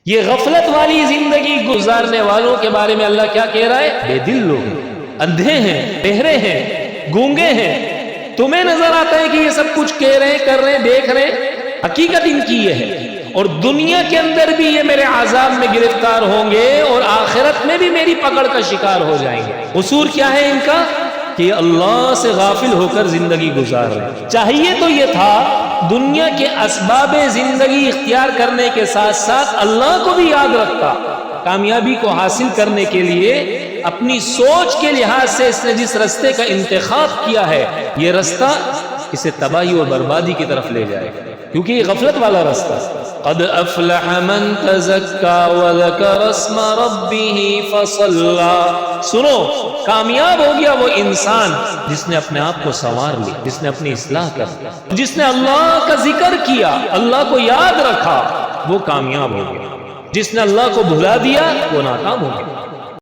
یہ غفلت والی زندگی گزارنے والوں کے بارے میں اللہ کیا کہہ رہا ہے؟ بے دل لوگ ہیں، اندھے ہیں، بہرے ہیں، گونگے ہیں۔ تمہیں نظر آتا ہے کہ یہ سب کچھ کہہ رہے ہیں، کر رہے ہیں، دیکھ رہے ہیں، حقیقت ان کی یہ ہے، اور دنیا کے اندر بھی یہ میرے عذاب میں گرفتار ہوں گے اور آخرت میں بھی میری پکڑ کا شکار ہو جائیں گے۔ قصور کیا ہے ان کا؟ کہ اللہ سے غافل ہو کر زندگی گزار رہے ہیں۔ چاہیے تو یہ تھا دنیا کے اسباب زندگی اختیار کرنے کے ساتھ ساتھ اللہ کو بھی یاد رکھتا۔ کامیابی کو حاصل کرنے کے لیے اپنی سوچ کے لحاظ سے اس نے جس رستے کا انتخاب کیا ہے، یہ رستہ اسے تباہی اور بربادی کی طرف لے جائے گا، کیونکہ یہ غفلت والا رستہ۔ قد افلح من تزکا وذکر اسم ربہ فصلی۔ سنو، کامیاب ہو گیا وہ انسان جس نے اپنے آپ کو سنوار لی، جس نے اپنی اصلاح کر لی، جس نے اللہ کا ذکر کیا، اللہ کو یاد رکھا، وہ کامیاب ہو گیا۔ جس نے اللہ کو بھلا دیا وہ ناکام ہو گیا۔